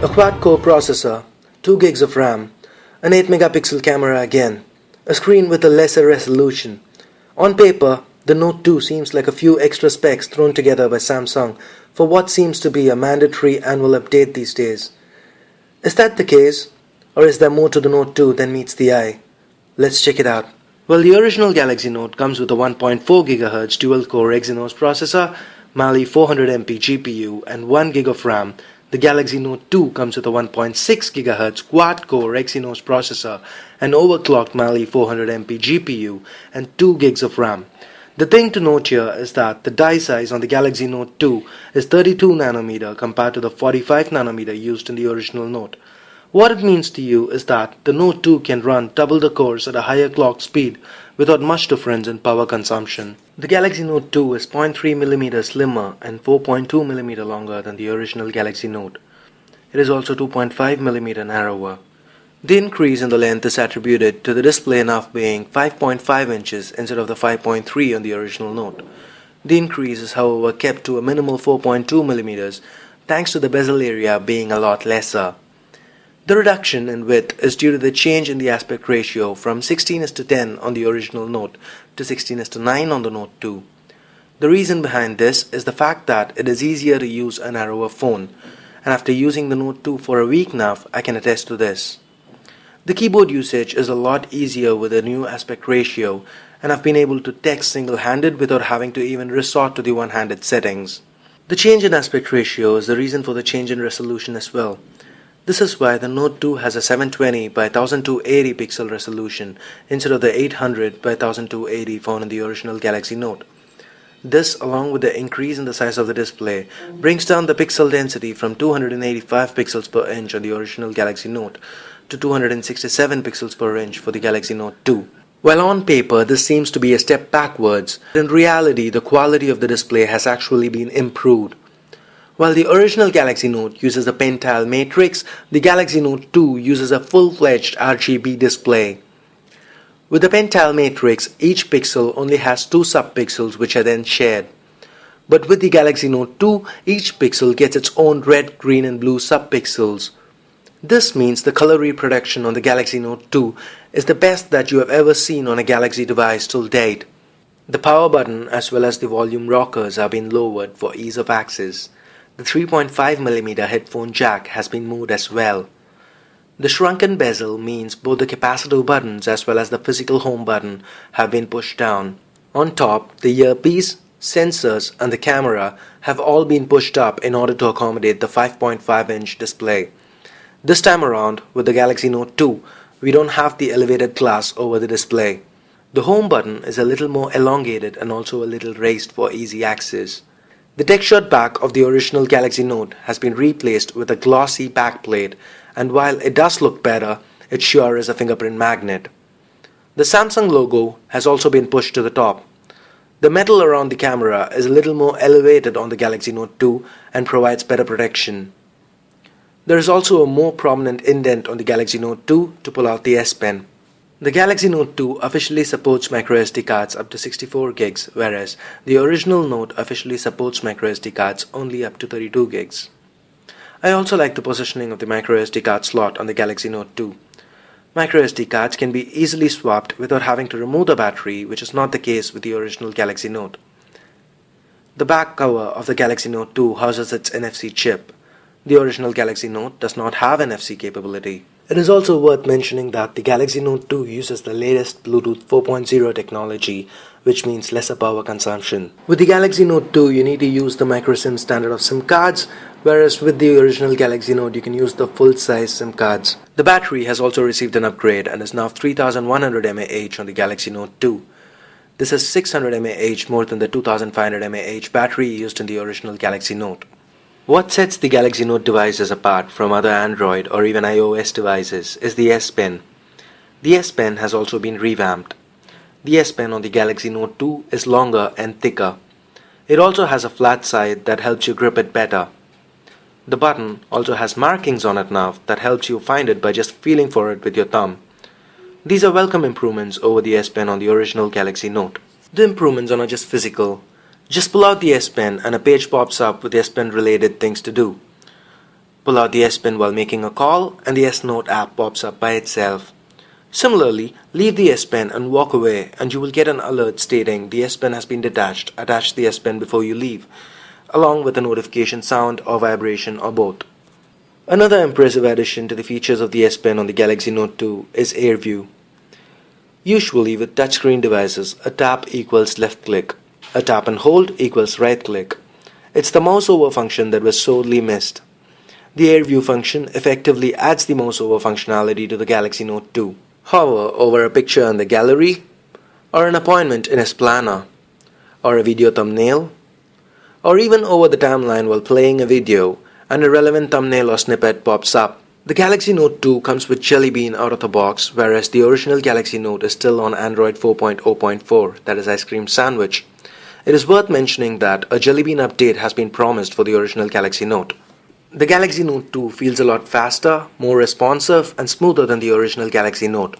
A quad-core processor, 2 gigs of RAM, an 8 megapixel camera again, a screen with a lesser resolution. On paper, the Note 2 seems like a few extra specs thrown together by Samsung for what seems to be a mandatory annual update these days. Is that the case? Or is there more to the Note 2 than meets the eye? Let's check it out. Well, the original Galaxy Note comes with a 1.4 GHz dual-core Exynos processor, Mali 400MP GPU, and 1 GB of RAM. The Galaxy Note 2 comes with a 1.6 GHz quad-core Exynos processor, an overclocked Mali 400MP GPU, and 2 GB of RAM. The thing to note here is that the die size on the Galaxy Note 2 is 32nm compared to the 45nm used in the original Note. What it means to you is that the Note 2 can run double the cores at a higher clock speed without much difference in power consumption. The Galaxy Note 2 is 0.3mm slimmer and 4.2mm longer than the original Galaxy Note. It is also 2.5mm narrower. The increase in the length is attributed to the display now being 5.5 inches instead of the 5.3 on the original Note. The increase is however kept to a minimal 4.2mm thanks to the bezel area being a lot lesser. The reduction in width is due to the change in the aspect ratio from 16:10 on the original Note to 16:9 on the Note 2. The reason behind this is the fact that it is easier to use a narrower phone, and after using the Note 2 for a week now, I can attest to this. The keyboard usage is a lot easier with the new aspect ratio, and I've been able to text single-handed without having to even resort to the one-handed settings. The change in aspect ratio is the reason for the change in resolution as well. This is why the Note 2 has a 720 by 1280 pixel resolution instead of the 800 by 1280 found in the original Galaxy Note. This, along with the increase in the size of the display, brings down the pixel density from 285 pixels per inch on the original Galaxy Note to 267 pixels per inch for the Galaxy Note 2. While on paper this seems to be a step backwards, in reality the quality of the display has actually been improved. While the original Galaxy Note uses a pen-tile matrix, the Galaxy Note 2 uses a full-fledged RGB display. With the pen-tile matrix, each pixel only has 2 subpixels which are then shared. But with the Galaxy Note 2, each pixel gets its own red, green and blue subpixels. This means the color reproduction on the Galaxy Note 2 is the best that you have ever seen on a Galaxy device till date. The power button as well as the volume rockers have been lowered for ease of access. The 3.5mm headphone jack has been moved as well. The shrunken bezel means both the capacitive buttons as well as the physical home button have been pushed down. On top, the earpiece, sensors and the camera have all been pushed up in order to accommodate the 5.5-inch display. This time around, with the Galaxy Note 2, we don't have the elevated glass over the display. The home button is a little more elongated and also a little raised for easy access. The textured back of the original Galaxy Note has been replaced with a glossy backplate, and while it does look better, it sure is a fingerprint magnet. The Samsung logo has also been pushed to the top. The metal around the camera is a little more elevated on the Galaxy Note 2 and provides better protection. There is also a more prominent indent on the Galaxy Note 2 to pull out the S Pen. The Galaxy Note 2 officially supports microSD cards up to 64 gigs, whereas the original Note officially supports microSD cards only up to 32 gigs. I also like the positioning of the microSD card slot on the Galaxy Note 2. MicroSD cards can be easily swapped without having to remove the battery, which is not the case with the original Galaxy Note. The back cover of the Galaxy Note 2 houses its NFC chip. The original Galaxy Note does not have NFC capability. It is also worth mentioning that the Galaxy Note 2 uses the latest Bluetooth 4.0 technology, which means lesser power consumption. With the Galaxy Note 2, you need to use the microSIM standard of SIM cards, whereas with the original Galaxy Note, you can use the full-size SIM cards. The battery has also received an upgrade and is now 3100 mAh on the Galaxy Note 2. This is 600 mAh more than the 2500 mAh battery used in the original Galaxy Note. What sets the Galaxy Note devices apart from other Android or even iOS devices is the S Pen. The S Pen has also been revamped. The S Pen on the Galaxy Note 2 is longer and thicker. It also has a flat side that helps you grip it better. The button also has markings on it now that helps you find it by just feeling for it with your thumb. These are welcome improvements over the S Pen on the original Galaxy Note. The improvements are not just physical. Just pull out the S Pen and a page pops up with S Pen related things to do. Pull out the S Pen while making a call and the S Note app pops up by itself. Similarly, leave the S Pen and walk away and you will get an alert stating the S Pen has been detached. Attach the S Pen before you leave, along with a notification sound or vibration or both. Another impressive addition to the features of the S Pen on the Galaxy Note 2 is Air View. Usually with touchscreen devices, a tap equals left click, a tap and hold equals right click. It's the mouse over function that was sorely missed. The Air View function effectively adds the mouse over functionality to the Galaxy Note 2. Hover over a picture in the gallery, or an appointment in a planner, or a video thumbnail, or even over the timeline while playing a video, and a relevant thumbnail or snippet pops up. The Galaxy Note 2 comes with Jelly Bean out of the box, whereas the original Galaxy Note is still on Android 4.0.4, that is Ice Cream Sandwich. It is worth mentioning that a Jelly Bean update has been promised for the original Galaxy Note. The Galaxy Note 2 feels a lot faster, more responsive, and smoother than the original Galaxy Note.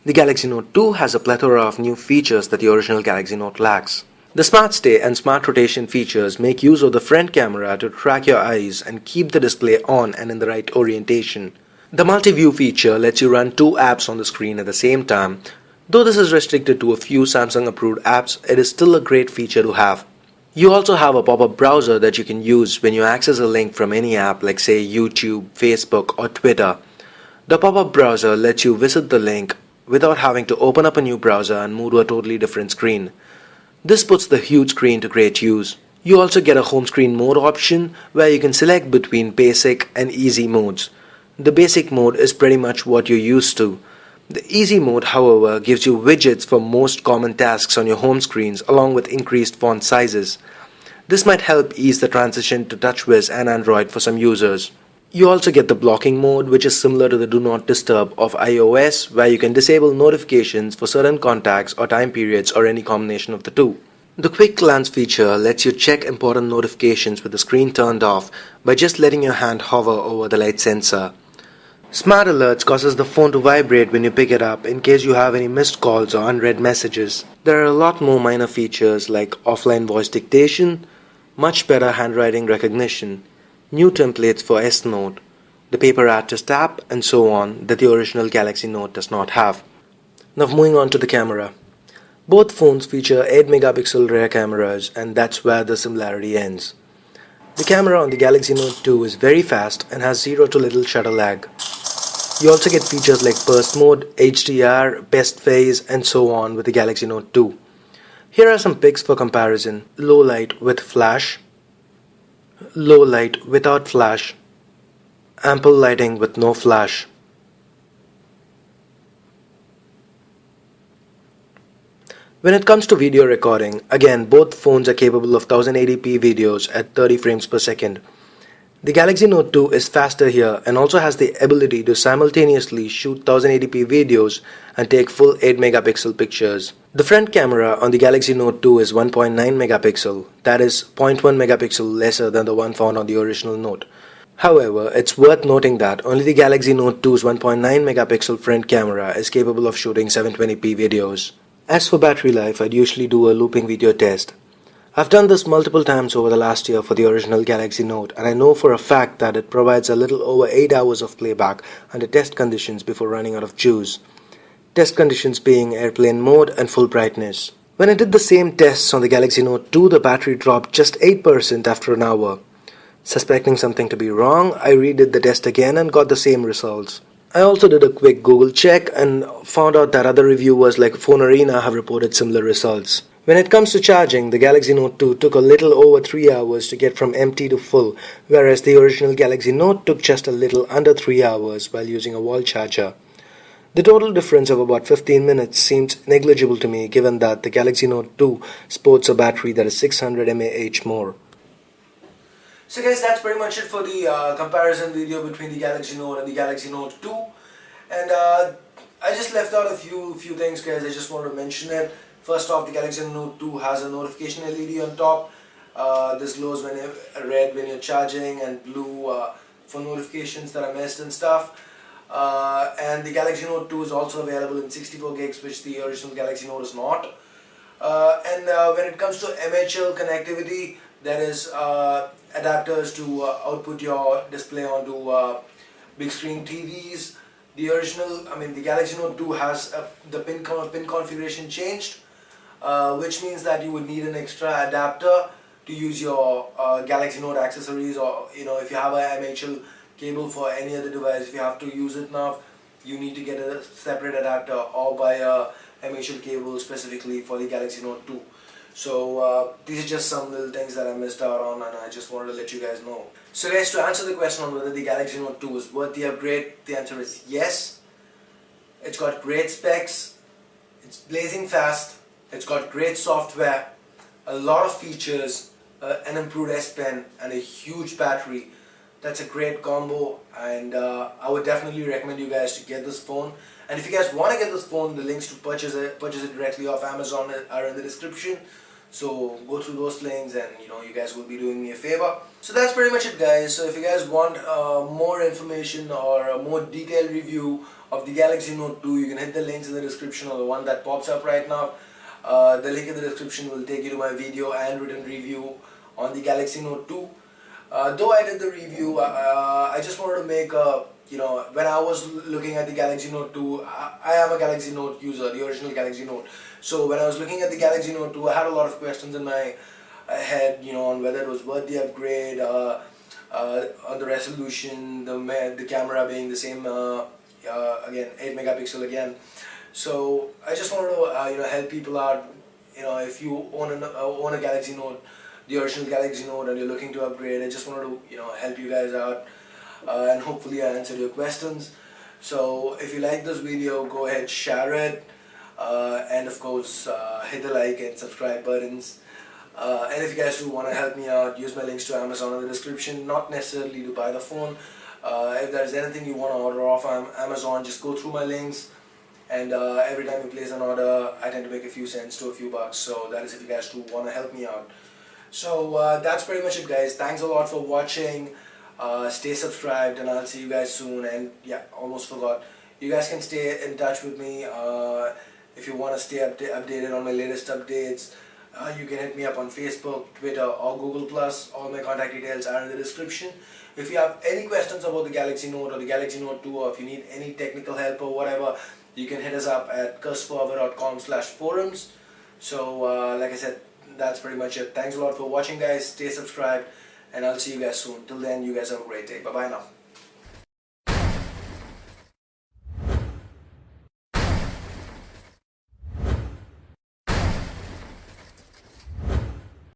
The Galaxy Note 2 has a plethora of new features that the original Galaxy Note lacks. The Smart Stay and Smart Rotation features make use of the front camera to track your eyes and keep the display on and in the right orientation. The Multi-View feature lets you run two apps on the screen at the same time. Though this is restricted to a few Samsung-approved apps, it is still a great feature to have. You also have a pop-up browser that you can use when you access a link from any app like say YouTube, Facebook or Twitter. The pop-up browser lets you visit the link without having to open up a new browser and move to a totally different screen. This puts the huge screen to great use. You also get a home screen mode option where you can select between basic and easy modes. The basic mode is pretty much what you're used to. The easy mode, however, gives you widgets for most common tasks on your home screens along with increased font sizes. This might help ease the transition to TouchWiz and Android for some users. You also get the blocking mode, which is similar to the Do Not Disturb of iOS, where you can disable notifications for certain contacts or time periods or any combination of the two. The Quick Glance feature lets you check important notifications with the screen turned off by just letting your hand hover over the light sensor. Smart Alerts causes the phone to vibrate when you pick it up in case you have any missed calls or unread messages. There are a lot more minor features like offline voice dictation, much better handwriting recognition, new templates for S Note, the Paper Artist app, and so on that the original Galaxy Note does not have. Now moving on to the camera. Both phones feature 8-megapixel rear cameras and that's where the similarity ends. The camera on the Galaxy Note 2 is very fast and has zero to little shutter lag. You also get features like burst mode, HDR, best phase, and so on with the Galaxy Note 2. Here are some pics for comparison. Low light with flash, low light without flash, ample lighting with no flash. When it comes to video recording, again both phones are capable of 1080p videos at 30 frames per second. The Galaxy Note 2 is faster here and also has the ability to simultaneously shoot 1080p videos and take full 8-megapixel pictures. The front camera on the Galaxy Note 2 is 1.9 megapixel, that is 0.1 megapixel lesser than the one found on the original Note. However, it's worth noting that only the Galaxy Note 2's 1.9 megapixel front camera is capable of shooting 720p videos. As for battery life, I'd usually do a looping video test. I've done this multiple times over the last year for the original Galaxy Note, and I know for a fact that it provides a little over 8 hours of playback under test conditions before running out of juice. Test conditions being airplane mode and full brightness. When I did the same tests on the Galaxy Note 2, the battery dropped just 8% after an hour. Suspecting something to be wrong, I redid the test again and got the same results. I also did a quick Google check and found out that other reviewers like Phone Arena have reported similar results. When it comes to charging, the Galaxy Note 2 took a little over 3 hours to get from empty to full, whereas the original Galaxy Note took just a little under 3 hours while using a wall charger. The total difference of about 15 minutes seems negligible to me given that the Galaxy Note 2 sports a battery that is 600 mAh more. So guys, that's pretty much it for the comparison video between the Galaxy Note and the Galaxy Note 2. And I just left out a few things, guys. I just wanted to mention it. First off, the Galaxy Note 2 has a notification LED on top. This glows red when you're charging and blue for notifications that are missed and stuff. And the Galaxy Note 2 is also available in 64 gigs, which the original Galaxy Note is not. And when it comes to MHL connectivity, There is adapters to output your display onto big screen TVs. The original, the Galaxy Note 2 has the pin configuration changed, which means that you would need an extra adapter to use your Galaxy Note accessories, or if you have a MHL cable for any other device, if you have to use it now, you need to get a separate adapter or buy a MHL cable specifically for the Galaxy Note 2. So these are just some little things that I missed out on, and I just wanted to let you guys know. So guys, to answer the question on whether the Galaxy Note 2 is worth the upgrade, the answer is yes. It's got great specs, it's blazing fast, it's got great software, a lot of features, an improved S Pen, and a huge battery. That's a great combo, and I would definitely recommend you guys to get this phone. And if you guys want to get this phone, the links to purchase it directly off Amazon are in the description. So go through those links, and you guys will be doing me a favor. So that's pretty much it, guys. So if you guys want more information or a more detailed review of the Galaxy Note 2, you can hit the links in the description, or the one that pops up right now. The link in the description will take you to my video and written review on the Galaxy Note 2. Though I did the review, I just wanted to make a, when I was looking at the Galaxy Note 2, I am a Galaxy Note user, the original Galaxy Note. So when I was looking at the Galaxy Note 2, I had a lot of questions in my head, on whether it was worth the upgrade, on the resolution, the camera being the same, again, 8 megapixel again. So I just wanted to, help people out. If you own a Galaxy Note, the original Galaxy Note, and you're looking to upgrade, I just wanted to, help you guys out, and hopefully I answered your questions. So if you like this video, go ahead, share it, and of course hit the like and subscribe buttons. And if you guys do want to help me out, use my links to Amazon in the description, not necessarily to buy the phone. If there's anything you want to order off Amazon, just go through my links, and every time you place an order, I tend to make a few cents to a few bucks. So that is if you guys do want to help me out. So that's pretty much it, guys. Thanks a lot for watching. Stay subscribed, and I'll see you guys soon. And yeah, almost forgot, you guys can stay in touch with me if you want to stay updated on my latest updates. You can hit me up on Facebook, Twitter, or Google+. All my contact details are in the description. If you have any questions about the Galaxy Note or the Galaxy Note 2, or if you need any technical help or whatever, you can hit us up at kursforever.com/forums. So like I said, that's pretty much it. Thanks a lot for watching, guys. Stay subscribed, and I'll see you guys soon. Till then, you guys have a great day. Bye bye now.